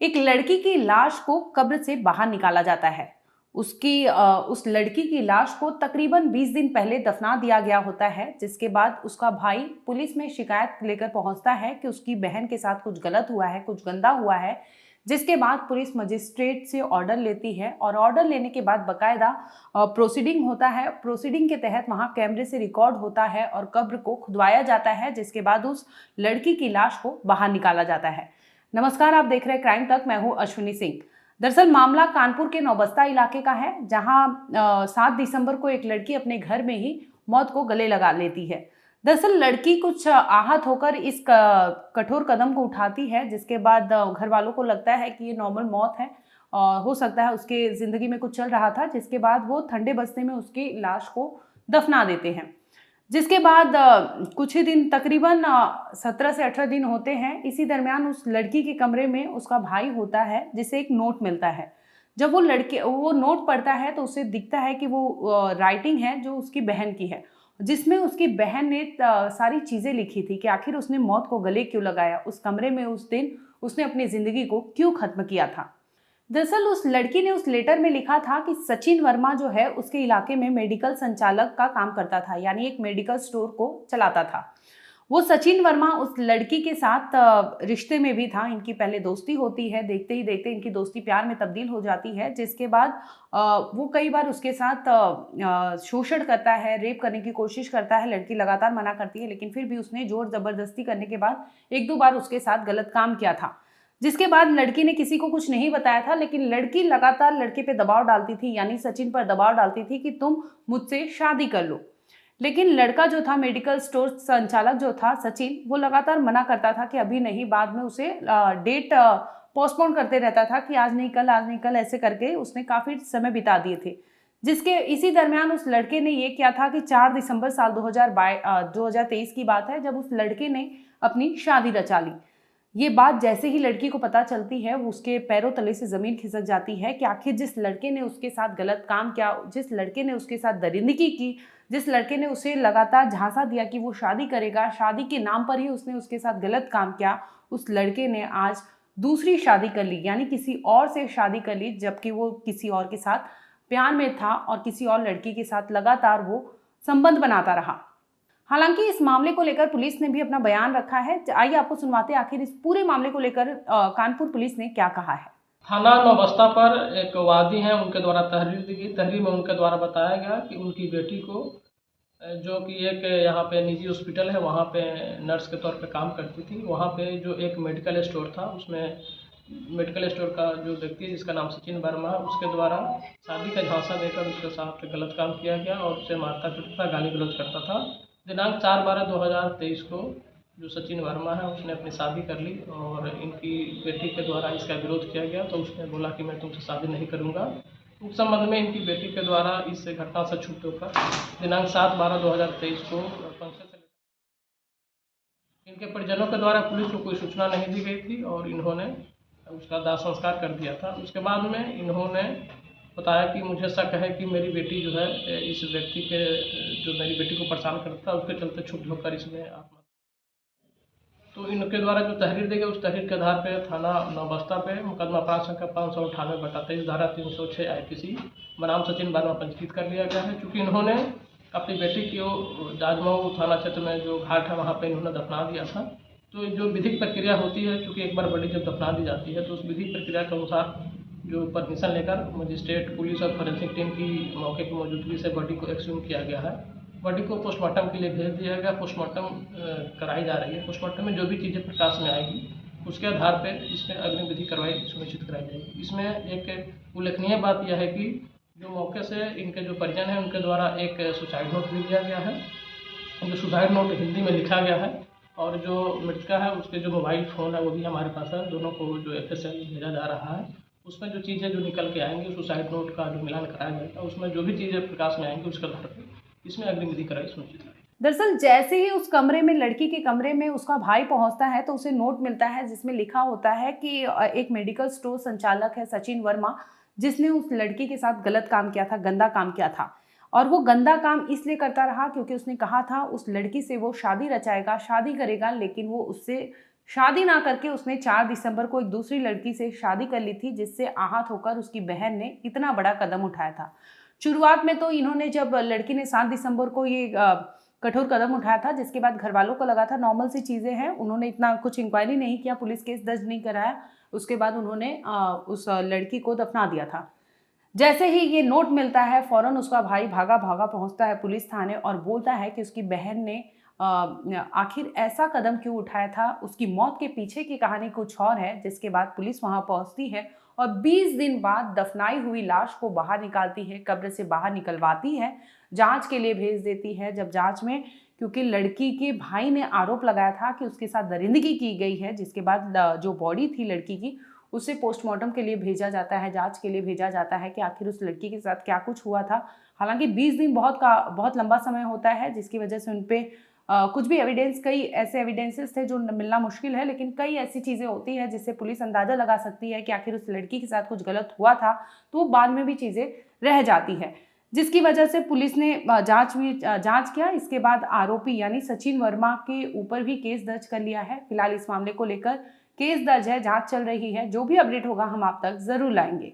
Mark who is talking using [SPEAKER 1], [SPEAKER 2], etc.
[SPEAKER 1] एक लड़की की लाश को कब्र से बाहर निकाला जाता है। उस लड़की की लाश को तकरीबन 20 दिन पहले दफना दिया गया होता है, जिसके बाद उसका भाई पुलिस में शिकायत लेकर पहुंचता है कि उसकी बहन के साथ कुछ गलत हुआ है, कुछ गंदा हुआ है। जिसके बाद पुलिस मजिस्ट्रेट से ऑर्डर लेती है और ऑर्डर लेने के बाद बकायदा प्रोसीडिंग होता है। प्रोसीडिंग के तहत वहां कैमरे से रिकॉर्ड होता है और कब्र को खुदवाया जाता है, जिसके बाद उस लड़की की लाश को बाहर निकाला जाता है। नमस्कार, आप देख रहे हैं क्राइम तक। मैं हूं अश्विनी सिंह। दरअसल मामला कानपुर के नौबस्ता इलाके का है, जहां 7 दिसंबर को एक लड़की अपने घर में ही मौत को गले लगा लेती है। दरअसल लड़की कुछ आहत होकर इस कठोर कदम को उठाती है, जिसके बाद घर वालों को लगता है कि ये नॉर्मल मौत है और हो सकता है उसके जिंदगी में कुछ चल रहा था, जिसके बाद वो ठंडे बस्ते में उसकी लाश को दफना देते हैं। जिसके बाद कुछ ही दिन, तकरीबन 17 से 18 दिन होते हैं। इसी दरमियान उस लड़की के कमरे में उसका भाई होता है, जिसे एक नोट मिलता है। जब वो नोट पढ़ता है तो उसे दिखता है कि वो राइटिंग है जो उसकी बहन की है, जिसमें उसकी बहन ने सारी चीज़ें लिखी थी कि आखिर उसने मौत को गले क्यों लगाया, उस कमरे में उस दिन उसने अपनी ज़िंदगी को क्यों ख़त्म किया था। दरअसल उस लड़की ने उस लेटर में लिखा था कि सचिन वर्मा जो है उसके इलाके में मेडिकल संचालक का काम करता था, यानी एक मेडिकल स्टोर को चलाता था। वो सचिन वर्मा उस लड़की के साथ रिश्ते में भी था। इनकी पहले दोस्ती होती है, देखते ही देखते इनकी दोस्ती प्यार में तब्दील हो जाती है, जिसके बाद वो कई बार उसके साथ शोषण करता है, रेप करने की कोशिश करता है। लड़की लगातार मना करती है, लेकिन फिर भी उसने जोर जबरदस्ती करने के बाद 1-2 बार उसके साथ गलत काम किया था। जिसके बाद लड़की ने किसी को कुछ नहीं बताया था, लेकिन लड़की लगातार लड़के पे दबाव डालती थी, यानी सचिन पर दबाव डालती थी कि तुम मुझसे शादी कर लो। लेकिन लड़का जो था, मेडिकल स्टोर संचालक जो था सचिन, वो लगातार मना करता था कि अभी नहीं। बाद में उसे डेट पोस्टपोन करते रहता था कि आज नहीं कल, आज नहीं कल, ऐसे करके उसने काफी समय बिता दिए थे। जिसके इसी दरमियान उस लड़के ने ये किया था कि 4 दिसंबर साल 2023 की बात है, जब उस लड़के ने अपनी शादी रचा ली। ये बात जैसे ही लड़की को पता चलती है, वो उसके पैरों तले से जमीन खिसक जाती है कि आखिर जिस लड़के ने उसके साथ गलत काम किया, जिस लड़के ने उसके साथ दरिंदगी की, जिस लड़के ने उसे लगातार झांसा दिया कि वो शादी करेगा, शादी के नाम पर ही उसने उसके साथ गलत काम किया, उस लड़के ने आज दूसरी शादी कर ली, यानी किसी और से शादी कर ली, जबकि वो किसी और के साथ प्यार में था और किसी और लड़की के साथ लगातार वो संबंध बनाता रहा। हालांकि इस मामले को लेकर पुलिस ने भी अपना बयान रखा है। आइए आपको सुनवाते हैं आखिर इस पूरे मामले को लेकर कानपुर पुलिस ने क्या कहा है।
[SPEAKER 2] थाना नौबस्ता पर एक वादी हैं, उनके द्वारा तहरीर दी गई। तहरीर में उनके द्वारा बताया गया कि उनकी बेटी को, जो कि एक यहाँ पे निजी हॉस्पिटल है, वहाँ पे नर्स के तौर पे काम करती थी। वहाँ पे जो एक मेडिकल स्टोर था, उसमें मेडिकल स्टोर का जो व्यक्ति है जिसका नाम सचिन वर्मा है, उसके द्वारा शादी का झांसा देकर उसके साथ गलत काम किया गया और उसे मारता पीटता था, गाली गलौज करता था। दिनांक 4/12/2023 को जो सचिन वर्मा है उसने अपनी शादी कर ली और इनकी बेटी के द्वारा इसका विरोध किया गया, तो उसने बोला कि मैं तुमसे शादी नहीं करूंगा। उस संबंध में इनकी बेटी के द्वारा इस घटना से छूट होकर दिनांक 7/12/2023 को पंचायत से इनके परिजनों के द्वारा पुलिस को कोई सूचना नहीं दी गई थी और इन्होंने उसका दाह संस्कार कर दिया था। उसके बाद में इन्होंने बताया कि मुझे शक है कि मेरी बेटी जो है इस व्यक्ति के, जो मेरी बेटी को परेशान करता है, उसके चलते छुट्टी होकर इसमें आत्महत्या। तो इनके द्वारा जो तहरीर दी गई, उस तहरीर के आधार पर थाना नौबस्ता पे मुकदमा अपराध संख्या 598/23 धारा 306 IPC बनाम सचिन वर्मा पंजीकृत कर लिया गया है। चूँकि इन्होंने अपनी बेटी को जाजमऊ थाना क्षेत्र में जो घाट है वहाँ पे इन्होंने दफना दिया था। तो जो विधिक प्रक्रिया होती है, चूँकि एक बार बॉडी जब दफना दी जाती है तो उस विधिक प्रक्रिया के अनुसार जो परमिशन लेकर मजिस्ट्रेट, पुलिस और फोरेंसिक टीम की मौके की मौजूदगी से बॉडी को एक्सह्यूम किया गया है। बॉडी को पोस्टमार्टम के लिए भेज दिया गया। पोस्टमार्टम कराई जा रही है। पोस्टमार्टम में जो भी चीज़ें प्रकाश में आएगी उसके आधार पर इसमें अग्रिम विधि कार्रवाई सुनिश्चित कराई जाएगी। इसमें एक उल्लेखनीय बात यह है कि जो मौके से इनके जो परिजन हैं उनके द्वारा एक सुसाइड नोट भी दिया गया है। जो सुसाइड नोट हिंदी में लिखा गया है और जो मृतका है उसके जो मोबाइल फ़ोन है वो भी हमारे पास है। दोनों को जो FSL भेजा जा रहा है, उसमें जो चीज़ें जो निकल के आएंगी, सुसाइड नोट का जो मिलान कराया जाएगा, उसमें जो भी चीज़ें प्रकाश में आएंगी उसके आधार पर इसमें अग्रिम विधि कार्रवाई सुनिश्चित है।
[SPEAKER 1] दरअसल जैसे ही उस कमरे में, लड़की के कमरे में उसका भाई पहुंचता है तो उसे नोट मिलता है, जिसमें लिखा होता है कि एक मेडिकल स्टोर संचालक है सचिन वर्मा, जिसने उस लड़की के साथ गलत काम किया था, गंदा काम किया था। और वो गंदा काम इसलिए करता रहा क्योंकि उसने कहा था उस लड़की से वो शादी रचाएगा, शादी करेगा, लेकिन वो उससे शादी ना करके उसने 4 दिसंबर को एक दूसरी लड़की से शादी कर ली थी, जिससे आहत होकर उसकी बहन ने इतना बड़ा कदम उठाया था। शुरुआत में तो इन्होंने, जब लड़की ने 7 दिसंबर को ये कठोर कदम उठाया था, जिसके बाद घर वालों को लगा था नॉर्मल सी चीज़ें हैं, उन्होंने इतना कुछ इंक्वायरी नहीं किया, पुलिस केस दर्ज नहीं कराया। उसके बाद उन्होंने उस लड़की को दफना दिया था। जैसे ही ये नोट मिलता है, फौरन उसका भाई भागा भागा पहुंचता है पुलिस थाने और बोलता है कि उसकी बहन ने आखिर ऐसा कदम क्यों उठाया था, उसकी मौत के पीछे की कहानी कुछ और है। जिसके बाद पुलिस वहां पहुंचती है और 20 दिन बाद दफनाई हुई लाश को बाहर निकालती है, कब्र से बाहर निकलवाती है, जांच के लिए भेज देती है। जब जांच में, क्योंकि लड़की के भाई ने आरोप लगाया था कि उसके साथ दरिंदगी की गई है, जिसके बाद जो बॉडी थी लड़की की, उसे पोस्टमार्टम के लिए भेजा जाता है, जांच के लिए भेजा जाता है कि आखिर उस लड़की के साथ क्या कुछ हुआ था। हालांकि 20 दिन बहुत लंबा समय होता है, जिसकी वजह से उन पे कुछ भी एविडेंस, कई ऐसे एविडेंसेस थे जो मिलना मुश्किल है, लेकिन कई ऐसी चीज़ें होती हैं जिससे पुलिस अंदाज़ा लगा सकती है कि आखिर उस लड़की के साथ कुछ गलत हुआ था, तो वो बाद में भी चीज़ें रह जाती है, जिसकी वजह से पुलिस ने जांच किया। इसके बाद आरोपी यानी सचिन वर्मा के ऊपर भी केस दर्ज कर लिया है। फिलहाल इस मामले को लेकर केस दर्ज है, जांच चल रही है। जो भी अपडेट होगा हम आप तक जरूर लाएंगे।